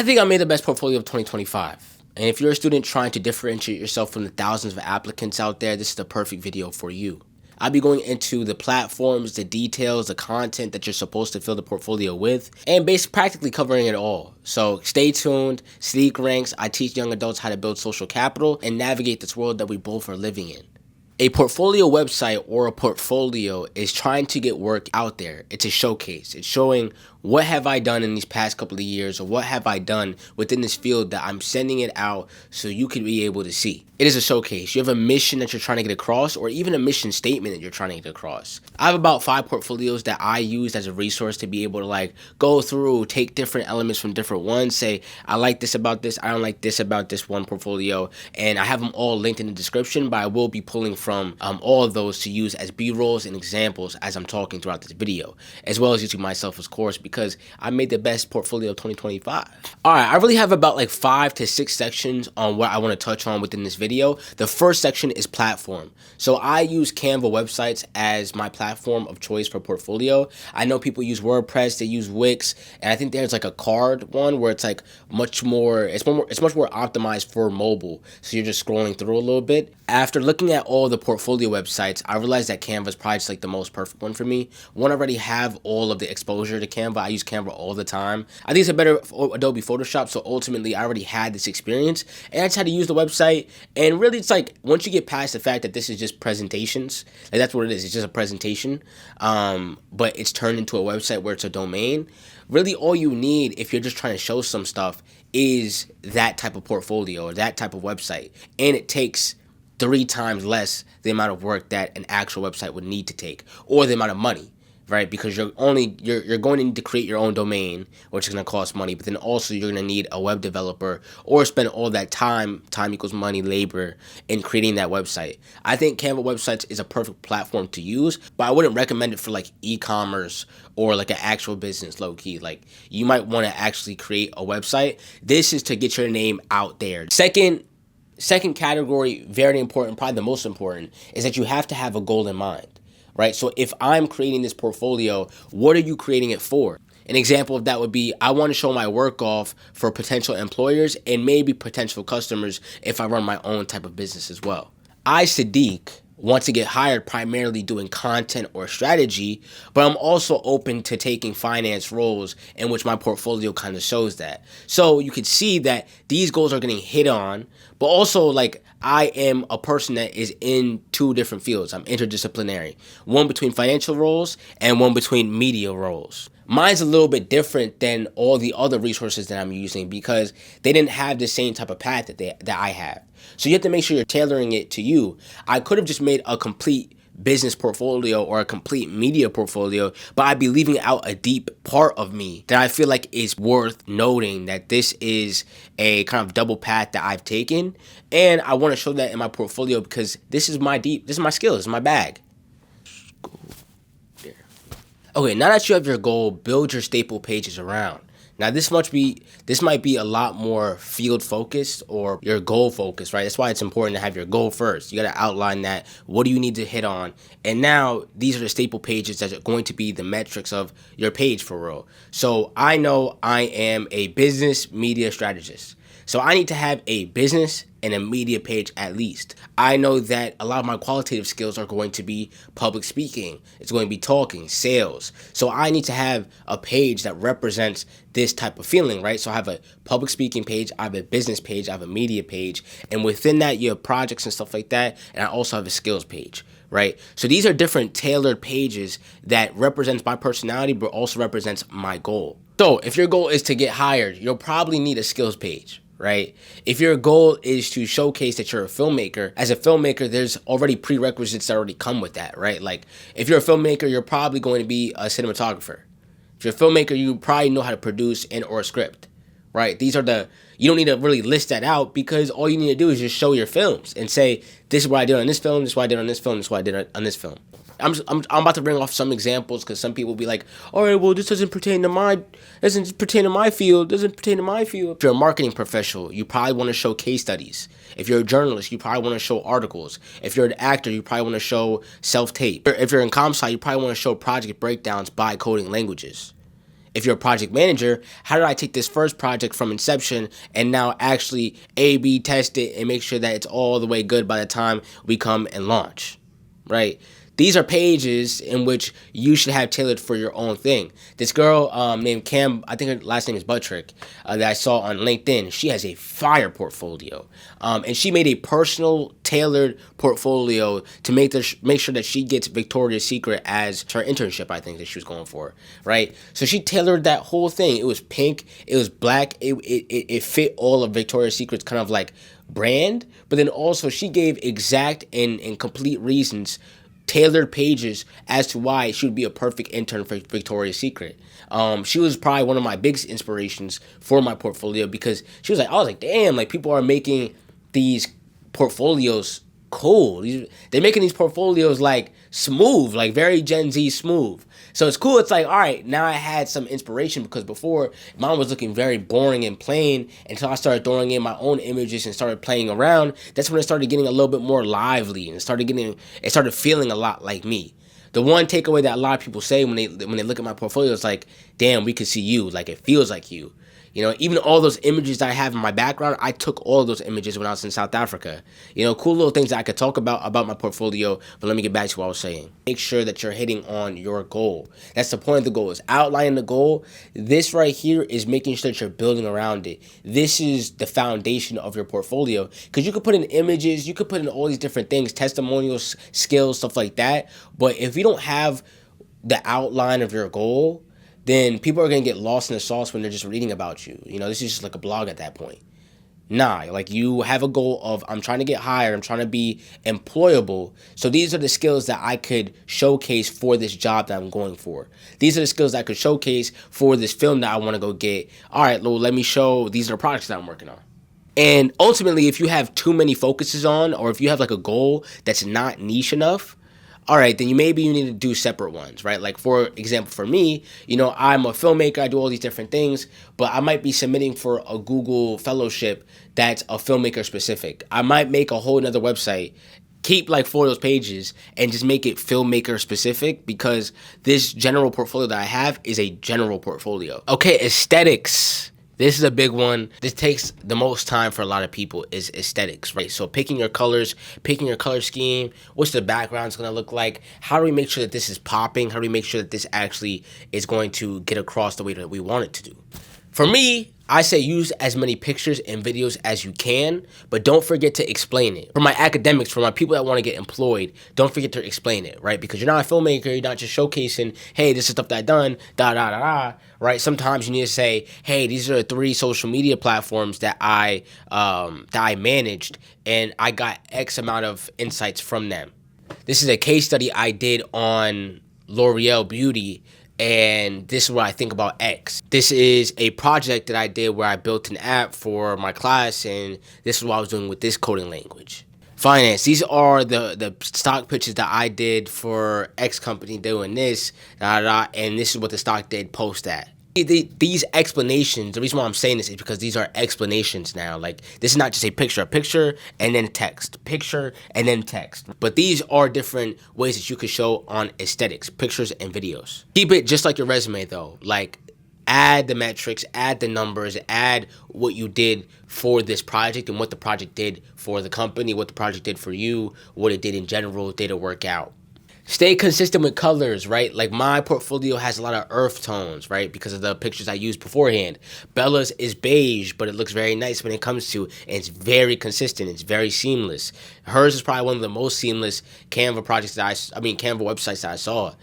I think I made the best portfolio of 2025. And if you're a student trying to differentiate yourself from the thousands of applicants out there, this is the perfect video for you. I'll be going into the platforms, the details, the content that you're supposed to fill the portfolio with, and basically practically covering it all. So stay tuned. Saadiq ranks. I teach young adults how to build social capital and navigate this world that we both are living in. A portfolio website or a portfolio is trying to get work out there. It's a showcase. It's showing what have I done in these past couple of years, or what have I done within this field that I'm sending it out so you can be able to see. It is a showcase. You have a mission that you're trying to get across, or even a mission statement that you're trying to get across. I have about 5 portfolios that I use as a resource to be able to go through, take different elements from different ones, say, I like this about this, I don't like this about this one portfolio, and I have them all linked in the description, but I will be pulling from all of those to use as B-rolls and examples as I'm talking throughout this video, as well as using myself as course, because I made the best portfolio of 2025. All right, I really have about 5 to 6 sections on what I want to touch on within this video. The first section is platform. So I use Canva websites as my platform of choice for portfolio. I know people use WordPress, they use Wix, and I think there's a card one where it's much more optimized for mobile. So you're just scrolling through a little bit. After looking at all the portfolio websites, I realized that Canva is probably just the most perfect one for me. One, I already have all of the exposure to Canva. I use Canva all the time. I think it's a better Adobe Photoshop, so ultimately I already had this experience, and I just had to use the website. And really, it's once you get past the fact that this is just presentations, that's what it is. It's just a presentation, but it's turned into a website where it's a domain. Really, all you need if you're just trying to show some stuff is that type of portfolio or that type of website, and it takes 3 times less the amount of work that an actual website would need to take, or the amount of money, right? Because you're going to need to create your own domain, which is going to cost money, but then also you're going to need a web developer, or spend all that time equals money, labor, in creating that website. I think Canva websites is a perfect platform to use, but I wouldn't recommend it for e-commerce or an actual business, low-key. You might want to actually create a website. This is to get your name out there. Second category, very important, probably the most important, is that you have to have a goal in mind, right? So if I'm creating this portfolio, what are you creating it for? An example of that would be, I want to show my work off for potential employers and maybe potential customers if I run my own type of business as well. I, Saadiq, want to get hired primarily doing content or strategy, but I'm also open to taking finance roles, in which my portfolio kind of shows that. So you can see that these goals are getting hit on, but also I am a person that is in 2 different fields. I'm interdisciplinary, one between financial roles and one between media roles. Mine's a little bit different than all the other resources that I'm using because they didn't have the same type of path that I have. So you have to make sure you're tailoring it to you. I could have just made a complete business portfolio or a complete media portfolio, but I'd be leaving out a deep part of me that I feel like is worth noting, that this is a kind of double path that I've taken, and I want to show that in my portfolio because this is my skill, this is my bag. Okay, now that you have your goal, build your staple pages around. Now this might be a lot more field focused or your goal focused, right? That's why it's important to have your goal first. You got to outline that. What do you need to hit on? And now these are the staple pages that are going to be the metrics of your page for real. So I know I am a business media strategist. So I need to have a business and a media page at least. I know that a lot of my qualitative skills are going to be public speaking. It's going to be talking, sales. So I need to have a page that represents this type of feeling, right? So I have a public speaking page, I have a business page, I have a media page, and within that you have projects and stuff like that, and I also have a skills page, right? So these are different tailored pages that represents my personality but also represents my goal. So if your goal is to get hired, you'll probably need a skills page, right? If your goal is to showcase that you're a filmmaker, as a filmmaker, there's already prerequisites that already come with that, right? If you're a filmmaker, you're probably going to be a cinematographer. If you're a filmmaker, you probably know how to produce and or script, right? You don't need to really list that out because all you need to do is just show your films and say, this is what I did on this film, this is what I did on this film, this is what I did on this film. I'm about to bring off some examples because some people will be like, all right, well, this doesn't pertain to my field. If you're a marketing professional, you probably want to show case studies. If you're a journalist, you probably want to show articles. If you're an actor, you probably want to show self-tape. If you're in comp sci, you probably want to show project breakdowns by coding languages. If you're a project manager, how do I take this first project from inception and now actually A/B test it and make sure that it's all the way good by the time we come and launch, right? These are pages in which you should have tailored for your own thing. This girl named Cam, I think her last name is Buttrick, that I saw on LinkedIn, she has a fire portfolio. And she made a personal, tailored portfolio to make sure that she gets Victoria's Secret as her internship, I think, that she was going for, right? So she tailored that whole thing. It was pink, it was black, it fit all of Victoria's Secret's kind of like brand, but then also she gave exact and complete reasons, tailored pages as to why she would be a perfect intern for Victoria's Secret. She was probably one of my biggest inspirations for my portfolio because she was like, I was like, damn, like people are making these portfolios cool. They're making these portfolios like smooth, like very Gen Z smooth. So it's cool. It's like, all right, now I had some inspiration because before mine was looking very boring and plain until I started throwing in my own images and started playing around. That's when it started getting a little bit more lively and it started feeling a lot like me. The one takeaway that a lot of people say when they look at my portfolio is like, damn, we could see you. Like it feels like you. You know, even all those images that I have in my background, I took all of those images when I was in South Africa. You know, cool little things that I could talk about my portfolio, but let me get back to what I was saying. Make sure that you're hitting on your goal. That's the point of the goal, is outlining the goal. This right here is making sure that you're building around it. This is the foundation of your portfolio, because you could put in images, you could put in all these different things, testimonials, skills, stuff like that, but if you don't have the outline of your goal, then people are going to get lost in the sauce when they're just reading about you. You know, this is just like a blog at that point. Nah, like you have a goal of, I'm trying to get hired, I'm trying to be employable. So these are the skills that I could showcase for this job that I'm going for. These are the skills that I could showcase for this film that I want to go get. All right, well, let me show, these are the projects that I'm working on. And ultimately, if you have too many focuses on, or if you have like a goal that's not niche enough, all right, then you need to do separate ones, right? Like, for example, for me, you know, I'm a filmmaker, I do all these different things, but I might be submitting for a Google fellowship that's a filmmaker specific. I might make a whole nother website, keep like 4 of those pages, and just make it filmmaker specific, because this general portfolio that I have is a general portfolio. Okay, aesthetics. This is a big one. This takes the most time for a lot of people, is aesthetics, right? So picking your colors, picking your color scheme, what's the background's gonna look like? How do we make sure that this is popping? How do we make sure that this actually is going to get across the way that we want it to do? For me, I say use as many pictures and videos as you can, but don't forget to explain it. For my academics, for my people that want to get employed, don't forget to explain it, right? Because you're not a filmmaker, you're not just showcasing, hey, this is stuff that I've done, right? Sometimes you need to say, hey, these are the 3 social media platforms that I managed, and I got X amount of insights from them. This is a case study I did on L'Oreal Beauty, and this is what I think about X. This is a project that I did where I built an app for my class, and this is what I was doing with this coding language. Finance. These are the stock pitches that I did for X company doing this, and this is what the stock did post at. These explanations, the reason why I'm saying this is because these are explanations now. Like, this is not just a picture and then text, picture and then text. But these are different ways that you could show on aesthetics, pictures and videos. Keep it just like your resume though. Like, add the metrics, add the numbers, add what you did for this project and what the project did for the company, what the project did for you, what it did in general, did it work out. Stay consistent with colors, right? Like, my portfolio has a lot of earth tones, right? Because of the pictures I used beforehand. Bella's is beige, but it looks very nice when it comes to, and it's very consistent. It's very seamless. Hers is probably one of the most seamless Canva projects that Canva websites that I saw.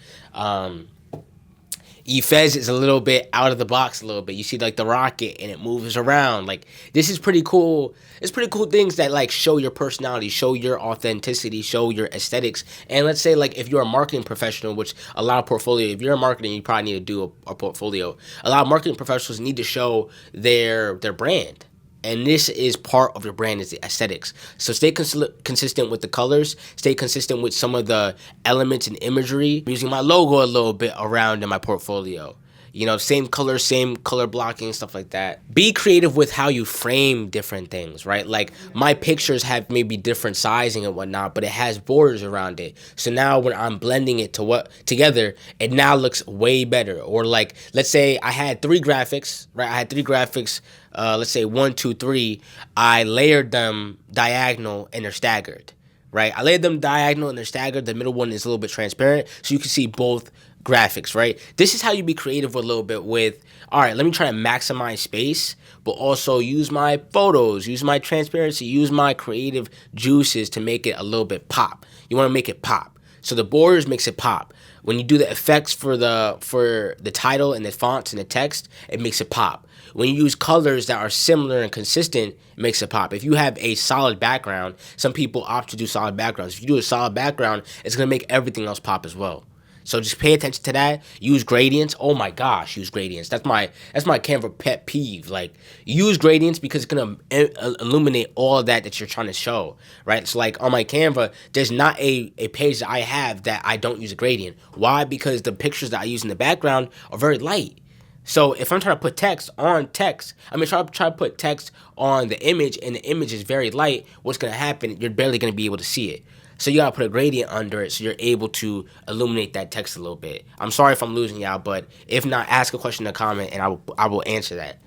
Efez is a little bit out of the box a little bit. You see like the rocket and it moves around. Like, this is pretty cool. It's pretty cool things that like show your personality, show your authenticity, show your aesthetics. And let's say like if you're a marketing professional, which a lot of portfolio, if you're a marketing, you probably need to do a portfolio. A lot of marketing professionals need to show their brand. And this is part of your brand, is the aesthetics. So stay consistent with the colors. Stay consistent with some of the elements and imagery. I'm using my logo a little bit around in my portfolio. You know, same color blocking, stuff like that. Be creative with how you frame different things, right? Like my pictures have maybe different sizing and whatnot, but it has borders around it. So now when I'm blending it to what together, it now looks way better. Or like, let's say I had three graphics, right? I had three graphics. Let's say 1, 2, 3. I layered them diagonal and they're staggered, right? I laid them diagonal and they're staggered. The middle one is a little bit transparent, so you can see both graphics, right? This is how you be creative a little bit with, all right, let me try to maximize space, but also use my photos, use my transparency, use my creative juices to make it a little bit pop. You want to make it pop. So the borders makes it pop. When you do the effects for the title and the fonts and the text, it makes it pop. When you use colors that are similar and consistent, it makes it pop. If you have a solid background, some people opt to do solid backgrounds. If you do a solid background, it's going to make everything else pop as well. So just pay attention to that. Use gradients. Oh my gosh, use gradients. That's my Canva pet peeve. Like, use gradients because it's gonna illuminate all of that you're trying to show, right? So like on my Canva, there's not a page that I have that I don't use a gradient. Why? Because the pictures that I use in the background are very light. So if I'm trying to put text on text, try to put text on the image, and the image is very light, what's gonna happen? You're barely gonna be able to see it. So you gotta put a gradient under it so you're able to illuminate that text a little bit. I'm sorry if I'm losing y'all, but if not, ask a question in the comment and I will answer that.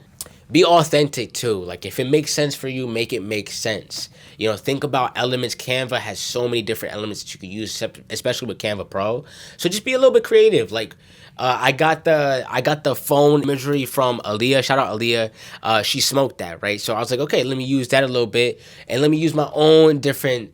Be authentic too. Like if it makes sense for you, make it make sense. You know, think about elements. Canva has so many different elements that you can use, especially with Canva Pro. So just be a little bit creative. Like I got the phone imagery from Aaliyah. Shout out Aaliyah. She smoked that, right? So I was like, okay, let me use that a little bit, and let me use my own different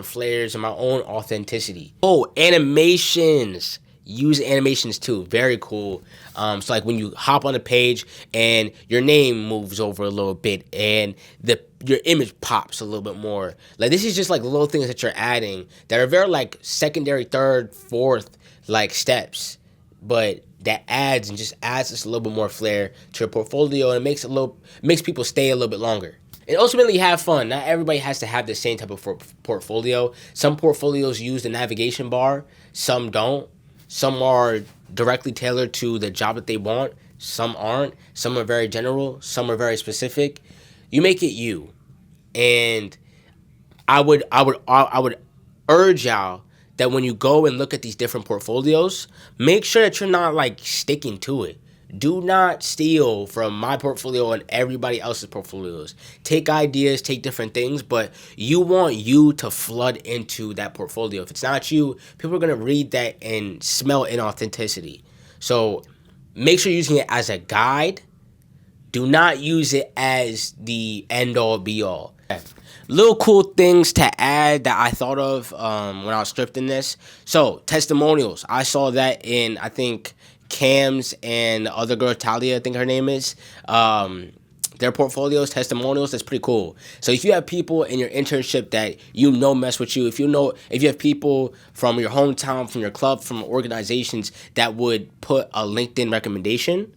flares and my own authenticity. Oh, animations. Use animations too. Very cool. So like when you hop on a page and your name moves over a little bit and your image pops a little bit more. Like this is just like little things that you're adding that are very like secondary, third, fourth like steps, but that adds just a little bit more flair to your portfolio, and it makes people stay a little bit longer. And ultimately have fun. Not everybody has to have the same type of portfolio. Some portfolios use the navigation bar, some don't. Some are directly tailored to the job that they want. Some aren't. Some are very general. Some are very specific. You make it you. And I would urge y'all that when you go and look at these different portfolios, make sure that you're not like sticking to it. Do not steal from my portfolio and everybody else's portfolios. Take ideas, take different things, but you want you to flood into that portfolio. If it's not you, people are going to read that and smell inauthenticity. So make sure you're using it as a guide. Do not use it as the end-all, be-all. Little cool things to add that I thought of when I was scripting this. So, testimonials. I saw that in, I think, Cam's and the other girl, Talia, I think her name is. Their portfolios, testimonials, that's pretty cool. So if you have people in your internship that you know mess with you, if you have people from your hometown, from your club, from organizations that would put a LinkedIn recommendation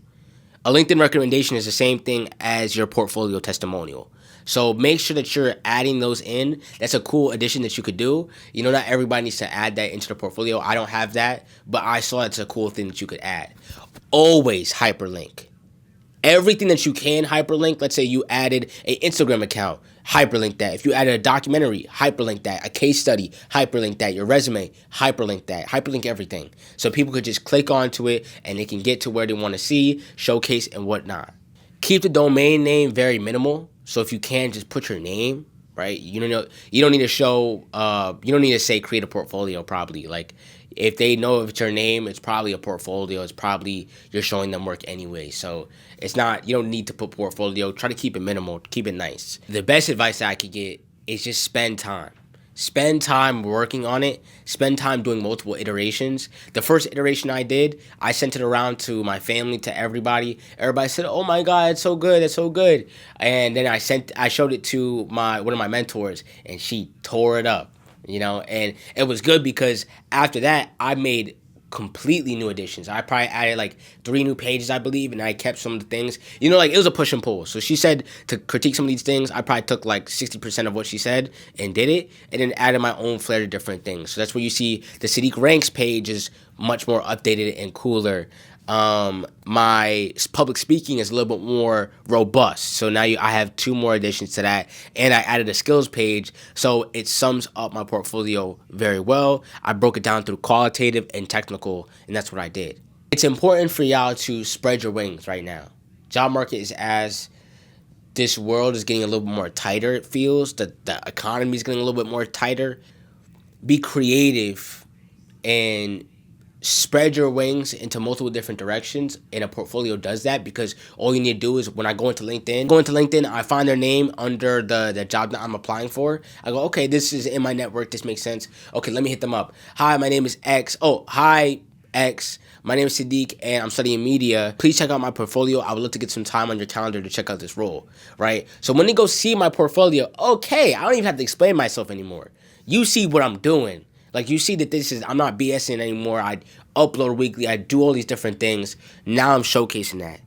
is the same thing as your portfolio testimonial. So make sure that you're adding those in. That's a cool addition that you could do. You know, not everybody needs to add that into the portfolio. I don't have that, but I saw it's a cool thing that you could add. Always hyperlink. Everything that you can hyperlink. Let's say you added an Instagram account, hyperlink that. If you added a documentary, hyperlink that. A case study, hyperlink that. Your resume, hyperlink that. Hyperlink everything. So people could just click onto it and they can get to where they want to see, showcase, and whatnot. Keep the domain name very minimal. So if you can, just put your name, right? You don't need to show, you don't need to say create a portfolio probably. Like if they know if it's your name, it's probably a portfolio. It's probably you're showing them work anyway. So it's not, you don't need to put portfolio. Try to keep it minimal, keep it nice. The best advice that I could get is just spend time. Spend time working on it. Spend time doing multiple iterations. The first iteration I did, I sent it around to my family, to everybody. Everybody said, "Oh my God, it's so good, it's so good." And then I showed it to one of my mentors, and she tore it up. You know, and it was good because after that, I made completely new additions. I probably added like 3 new pages, I believe, and I kept some of the things. You know, like it was a push and pull. So she said to critique some of these things. I probably took like 60% of what she said and did it, and then added my own flair to different things. So that's where you see the Saadiq Ranks page is much more updated and cooler. My public speaking is a little bit more robust. So now I have 2 more additions to that, and I added a skills page, so it sums up my portfolio very well. I broke it down through qualitative and technical, and that's what I did. It's important for y'all to spread your wings right now. Job market is, as this world is getting a little bit more tighter, it feels that the economy is getting a little bit more tighter. Be creative and spread your wings into multiple different directions, and a portfolio does that, because all you need to do is, when I go into LinkedIn, I find their name under the job that I'm applying for. I go, okay, this is in my network, this makes sense. Okay, let me hit them up. Hi, my name is X. Oh, hi, X. My name is Saadiq, and I'm studying media. Please check out my portfolio. I would love to get some time on your calendar to check out this role, right? So when they go see my portfolio, okay, I don't even have to explain myself anymore. You see what I'm doing. Like, you see that I'm not BSing anymore. I upload weekly. I do all these different things. Now I'm showcasing that.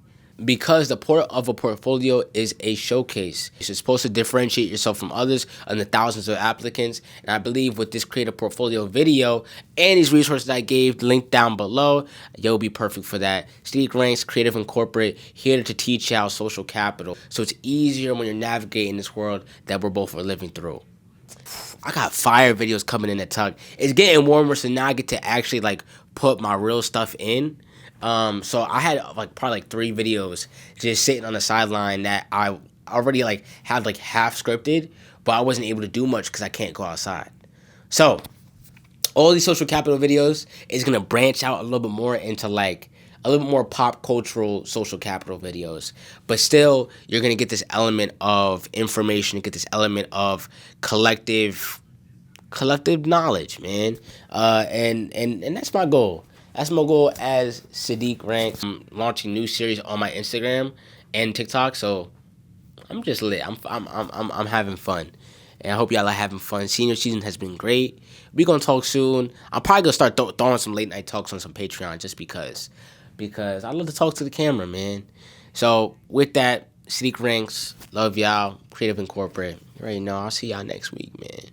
Because the point of a portfolio is a showcase. You're supposed to differentiate yourself from others and the thousands of applicants. And I believe with this Create a Portfolio video and these resources I gave linked down below, you'll be perfect for that. Saadiq Ranks, Creative and Corporate, here to teach y'all social capital, so it's easier when you're navigating this world that we're both living through. I got fire videos coming in the tuck. It's getting warmer, so now I get to actually like put my real stuff in. So I had probably 3 videos just sitting on the sideline that I already had half scripted, but I wasn't able to do much because I can't go outside. So all these social capital videos is gonna branch out a little bit more into a little bit more pop cultural social capital videos, but still you're gonna get this element of information, you get this element of collective knowledge, man. And that's my goal. That's my goal as Saadiq Ranks. I'm launching new series on my Instagram and TikTok, so I'm just lit. I'm having fun, and I hope y'all are having fun. Senior season has been great. We gonna talk soon. I'm probably gonna start throwing some late night talks on some Patreon, just because I love to talk to the camera, man. So with that, Saadiq Ranks, love y'all, Creative and Corporate. You already know. I'll see y'all next week, man.